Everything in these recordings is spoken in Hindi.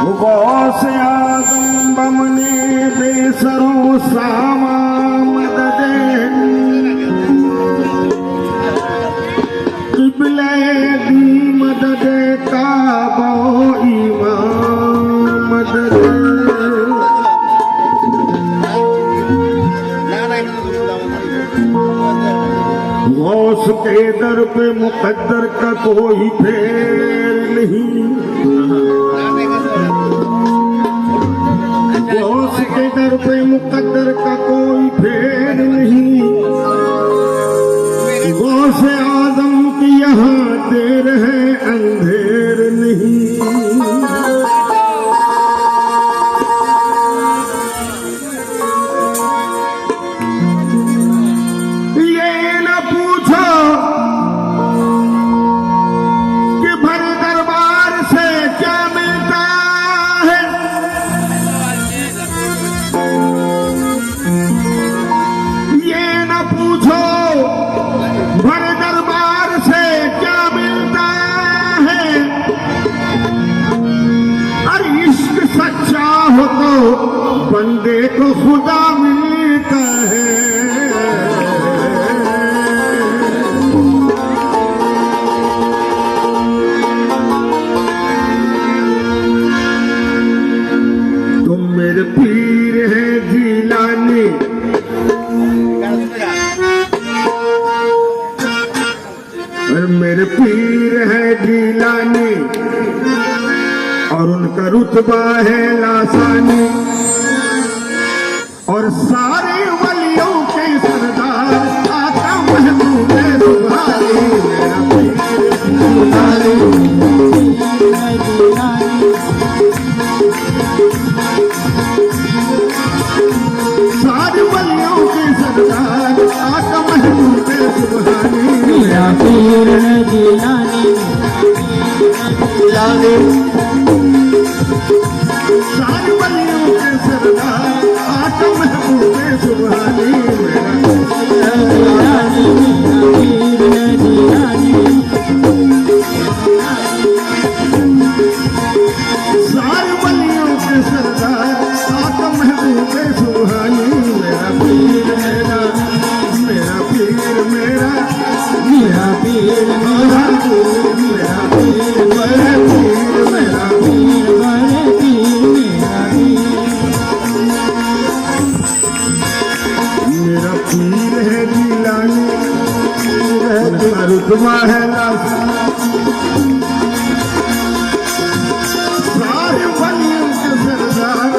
गौस आदम बमने बेसरो सामा मददे किबले दी मददे काबो इमाम मददे गौस के दर पे मुकद्दर का कोई फेर नहीं, गौस के दर पे मुकद्दर का कोई फेर नहीं। गौस आदम की यहाँ देर है अंधेर नहीं। बंदे को खुदा मिलता है। तुम मेरे पीर है जिलानी, और मेरे पीर है जिलानी, और उनका रुतबा है लासानी, और सारे वलियों के सरदार आका महबूब सुभानी। सारे वलियों के सरदार आका महबूब सुभानी। मेरा पीर है जिलानी, सारे वलियों के सरदार आका महबूब सुभानी। सारे वलियों के सरदार आका महबूब सुभानी। मेरा पीर मेरा, मेरा पीर मेरा, मेरा पीर मेरा, मेरा पीर मेरा, मेरा पीर मेरे पीर मेरा मेरा पीर है जिलानी, मेरा रुतबा है सारे वलियों के सरदार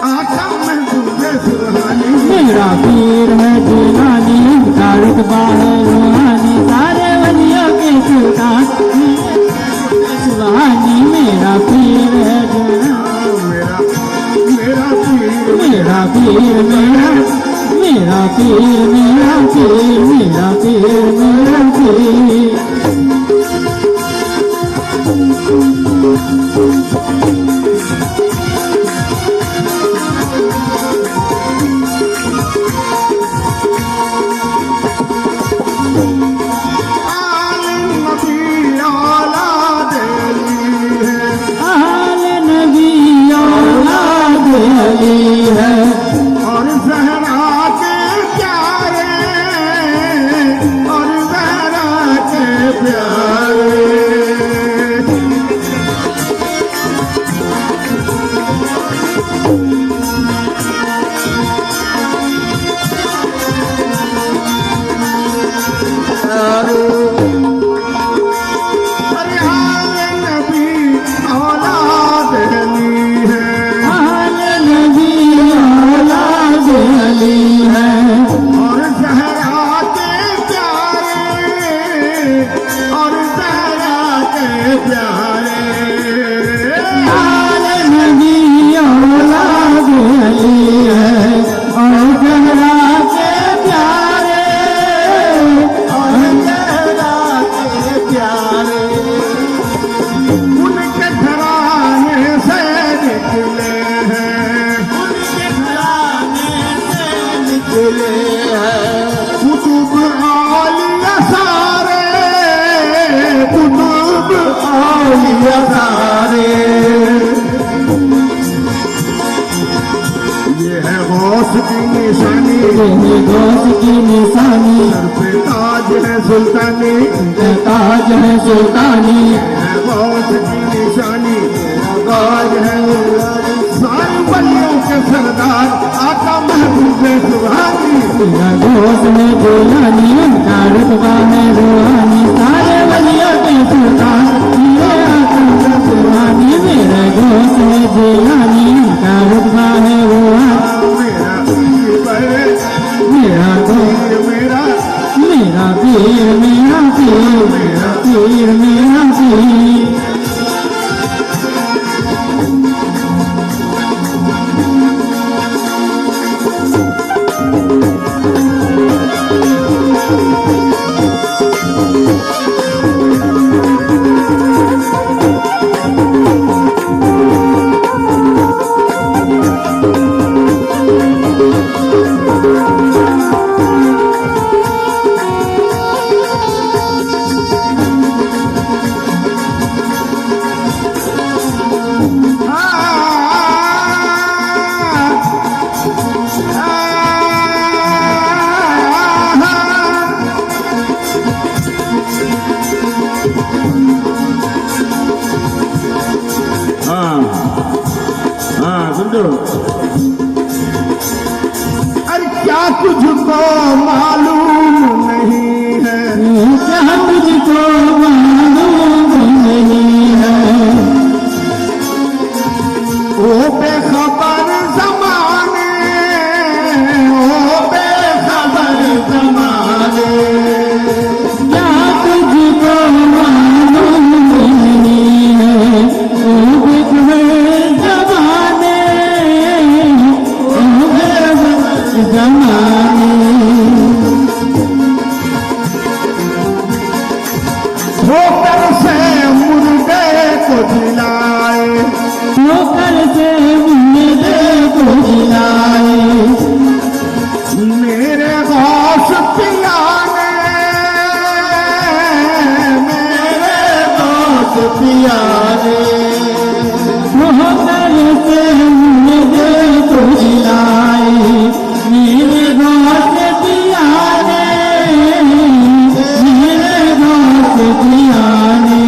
आका महबूब सुभानी। मेरा पीर है जिलानी, उसका रुतबा है रूहानी, सारे वलियों के सुल्तान सुभानी। मेरा पीर है मेरा मेरा पीर, मेरा पीर मेरा, मेरा पीर मेरा पीर, मेरा पीर मेरा पीर। है और ज़हरा के प्यारे, और ज़हरा के प्यारे। नबी गौस की निशानी, तेरे गौस की निशानी, सर पे ताज है सुल्तानी, ताज है सुल्तानी, गौस की निशानी, ताज है सारी बलियों के सरदार आका महबूब सुभानी। तेरा गौस में गोलानी, उनका रुतबा है रूहानी, सारे वलियों के सुल्तान ये आका सुभानी। मेरा गौस है गोलानी, उनका रुतबा है रूहानी। मेरा पीर मेरा पीर मेरा मेरा पीर मेरा पीर मेरा पीर मेरा पीर। समझो। अरे क्या तुझको मालूम नहीं है, क्या तुझको मालूम नहीं है, ओ बेखबर ज़माने, ओ बेखबर ज़माने, क्या तुझको मालूम नहीं है, ओ बेखबर ज़माने, ओ बेखबर ज़माने। ठोकर से मुर्गे को जिलाए, ठोकर से मुर्गे को जिलाए, मेरे गौस पिया ने, मेरे गौस पिया ने, ठोकर से मुर्गे को जिलाए, मेरे गौस पिया ने, मेरे गौस पिया ने।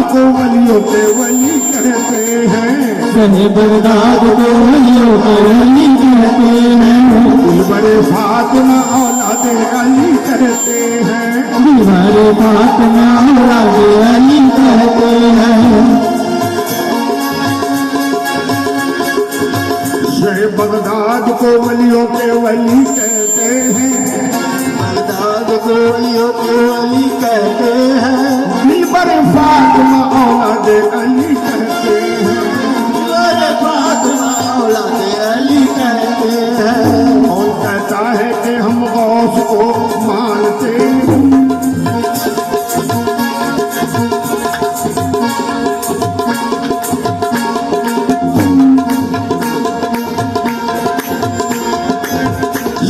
को वलियों के वली कहते हैं। शहे बगदाद को वलियों के वली कहते हैं। दिलबरे फातिमा औलादे अली कहते हैं। दिलबरे फातिमा औलादे अली कहते हैं। शहे बगदाद को वलियों के वली कहते हैं। बगदाद को वलियों के वली कहते हैं। दिलबरे फातिमा औलादे अली कहते हैं। दिलबरे फातिमा औलादे अली कहते हैं। कौन कहता है कि हम गौस को मानते हैं?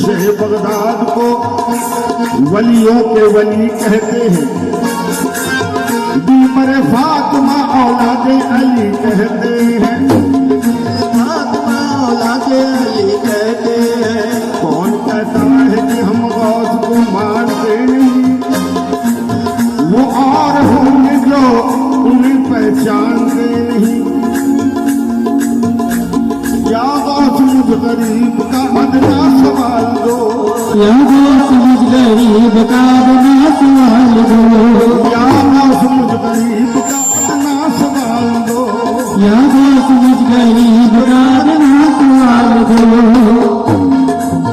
शहे बगदाद को वलियों के वली कहते हैं। दिलबरे फातिमा औलादे अली कहते हैं। फातिमा औलादे अली कहते हैं। कौन कहता है कि हम गौस को मानते नहीं? वो और होंगे जो उन्हें पहचानते नहीं। या गौस मुझ गरीब का अदना सवाल दो। या गौस मुझ गरीब का अदना सवाल दो। या गौस मुझ गरीब का अदना सवाल दो। या गौस मुझ गरीब का अदना सवाल दो।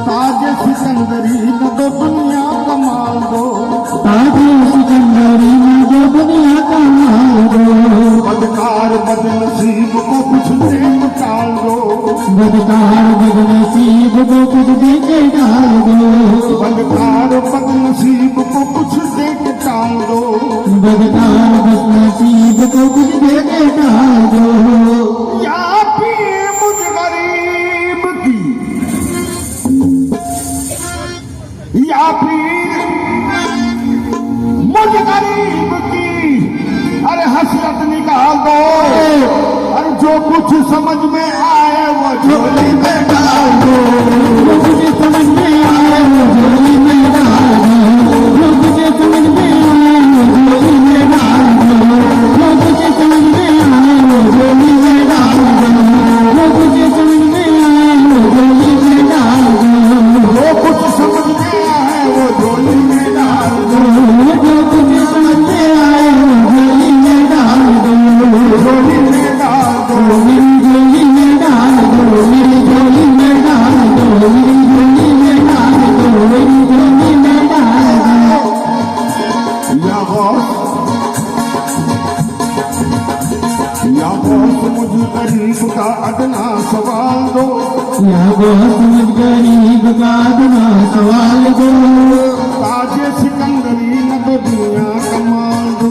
ताज सिकंदरी न दो दुनिया कमाल दो। ताज सिकंदरी न दो दुनिया कमाल दो। बदकार बदनसीब को कुछ दे टाल दो। बदकार बदनसीब को कुछ दे के डाल दो। बदकार बदनसीब को कुछ दे के टाल दो। बदकार बदनसीब को कुछ दे के डाल दो। या पीर मुझ गरीब की, या पीर मुझ गरीब की, अरे हसरत निकाल दो। अरे जो कुछ समझ में आए वो झोली में डाल दो। जो मुझे समझ में आए वो झोली में डाल दो। जो मुझे समझ में आए वो झोली में डाल दो। जो मुझे समझ में आए वो झोली में डाल दो। जो मुझे समझ में आए वो झोली में डाल दो। जो कुछ समझ में आए वो झोली में डाल दो। जो मुझे समझ में आए वो झोली में डाल दो। झोली में डाल दो। मेरी झोली में डाल दो। मेरी झोली में डाल दो। मेरी झोली में डाल दो। मेरी झोली में डाल दो। या गौस मुझ गरीब का अदना सवाल दो। या गौस मुझ गरीब का अदना सवाल दो। ताजे सिकंदरी न दो दुनिया कमाल दो।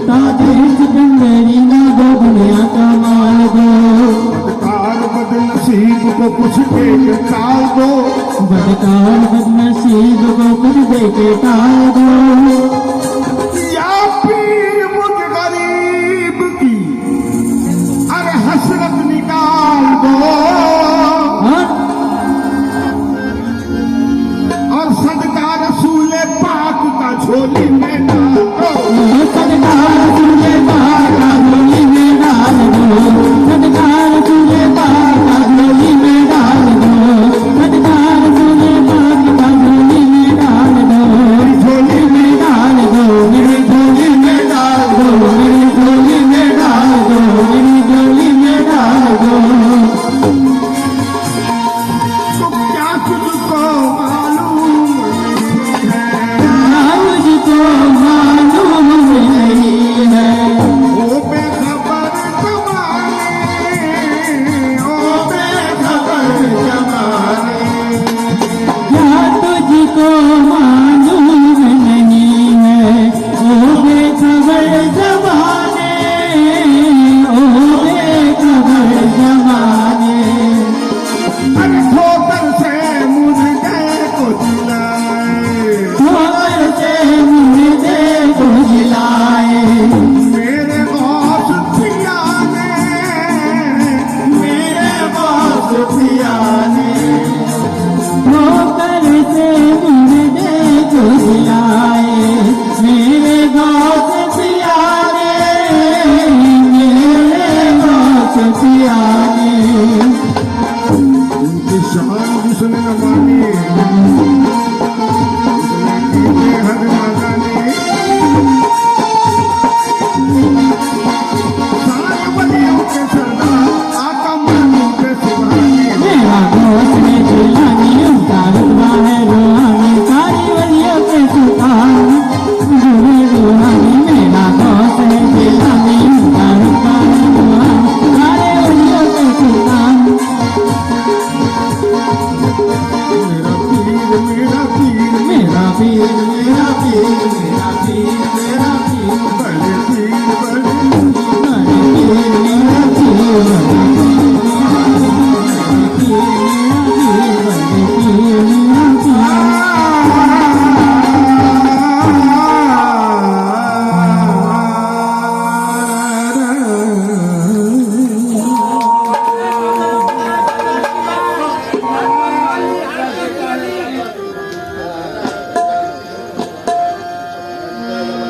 ताजे सिकंदरी ना दो दुनिया का माल दो। बदकार बदनसीब को कुछ दे के टाल दो। बदकार बदनसीब को कुछ दे के टाल दो। या पीर मुझ गरीब की, अरे हसरत निकाल दो। और सदका रसूल पाक का झोली में डाल दो। सदकार तुझे पाका झोली में डाल दो। सदकार तुझे पाका झोली में डाल दो। सदकार तुझे पाका झोली में डाल दो। झोली में डाल रे